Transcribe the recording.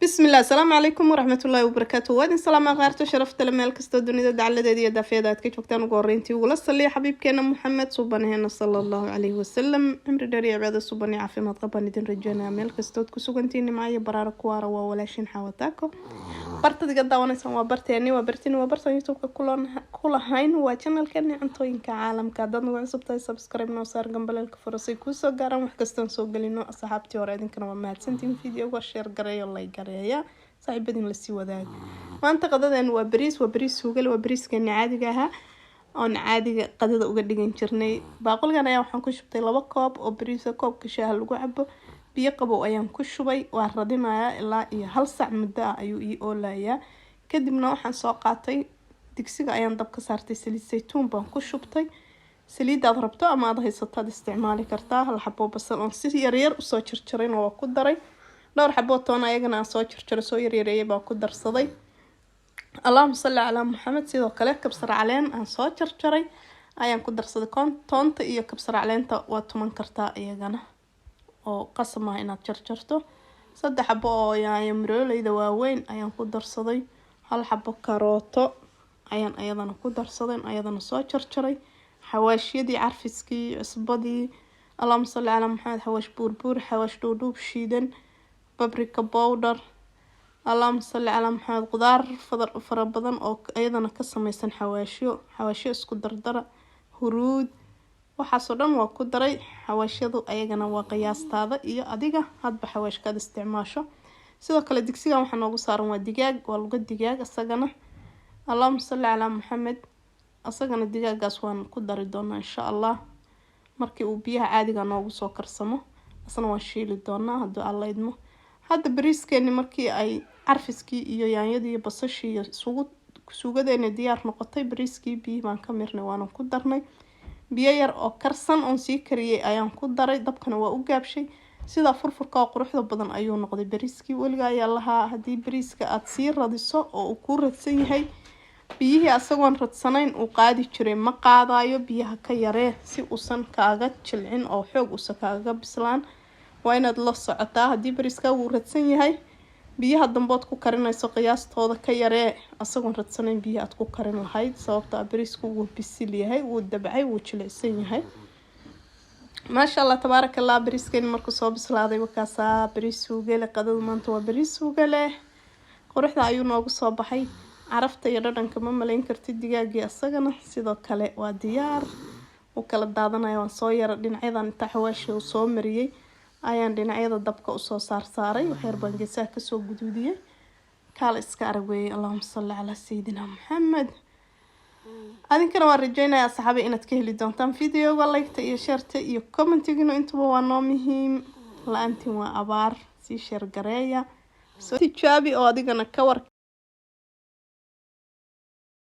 بسم الله السلام عليكم ورحمة الله وبركاته وادين سلام غارتو شرفت لما الكستو دنيا دعلدي دافيدات كي جوجتان وقورينتي ولا صلي حبيبكينا محمد صبانه صلى الله عليه وسلم عمر داري عباده صباني عافيماد قبان idin rajeynaa meel kastood ku sugantiin maayo baraaro ku waara waa walaashin xawataako bartad iga daawanaysan waa barteeni waa bartan youtube-ka kulahayn waa channelkeeni cuntooyinka caalamka dad nagu cusub tahay subscribe noo saar gambaleelka furasay ku soo gaaraan wax kastaan soo galino asxaabtii hore idinkana waa mahadsantiin video-ga share gareeyo like gareeya saaxiibadin la sii wadaag maanta qadadan waa bariis suugal waa bariiskeeni caadiga ahaa oo caadiga qadada uga dhigan jirnay baaqulkan ayaa waxaan ku shubtay 2 koob oo bariis koobka shaaha lagu cabo biyo qabow ayaan ku shubay waa radinayaa ilaa iyo 1 saac muddo ayuu ii oolayaa kadibna waxaan soo qaatay digsiga ayaan dabka saartay saliid saytuun baan ku shubtay saliidaad rabto ama aad haysato isticmaali kartaa hal xabo basal oo si yar u soo jarjaray oo ku daray dhowr xabo toon ayagana soo jarjaray soo yareeyay baan ku darsaday اللهم صل على محمد sidoo kale kabsar caleen aan soo jarjaray ayaan ku darsaday toonta iyo kabsar caleenta waa tuman kartaa iyagana oo qasama inaad jarjarto 3 xabo oo yaanyo marooleyda waaweyn ayaan ku darsaday hal xabo karooto ayaan ayadana ku darsaday ayadana soo jarjaray xawaashiyadii carfiskii cusbadii اللهم صل على محمد xawaash buurbuur xawaash dhuudhuub shiidan paprika powder اللهم صل على محمد قدار فربضان oo ayadana ka samaysan xawaashiyo isku dardara huruud waxa soo dhan waa ku daray xawaashiyadu ayagana waa qiyaastaada iyo adiga hadba xawaashkaad isticmaasho sidoo kale digsigan waxa noogu saaran waa digaag waa luga digaag asagana اللهم صل على محمد asagana digaagaas waan ku dari doonaa insha Allah markii uu biyaha caadiga noogu soo karsamo asna waan shiili doonaa haduu alla idmo hadda bariiskeeni markii ay carfiskii iyo yaanyadii iyo basashii iyo suugadeena diyaar noqotay bariiskii biyo baan ka mirnay waan ku darnay biyo yar oo karsan oo sii kariyay ayaan ku daray dabkana waa u gaabshay sida furfurka oo quruxda badan ayuu noqday bariiskii waliga ayaa lahaa hadii bariiska aad sii radiso oo uu ku radsan yahay biyihii asagoon radsanayn uu qaadi jiray ma qaadayo biyaha ka yaree si uusan kaaga jilcin oo xoog uusan kaaga bislaan waa inaad la socotaa hadii bariiska uu radsan yahay biyaha dambood ku karinayso qiyaastooda ka yaree asagoon radsanayn biyaha aad ku karin lahayd sababta bariisku uu bisil yahay uu dabcay uu jilicsan yahay maasha Allah tabarakallah bariiskan markuu soo bislaaday wakaasa bariis suugal qadada maanta waa bariis suugal quruxda ayuu noogu soo baxay carafta iyo dhadhanka ma malayn kartid digaagii asagana sidoo kale waa diyaar oo kala daadanayo waan soo yar dhinacyadan inta xawaashi uu soo mariyay ayaan dhinacyada dabka u soo saaray waxyar baan geesaha ka soo guduudiyay kala iska aragay اللهم صل على سيدنا محمد adinkana waan rajeynayaa saxaabi inaad ka heli doontaan video-ga like iyo share iyo comment-gina intuba waa noo muhiim la'aantiin waa abaar si share gareeya soo tijaabi oo adigana ka war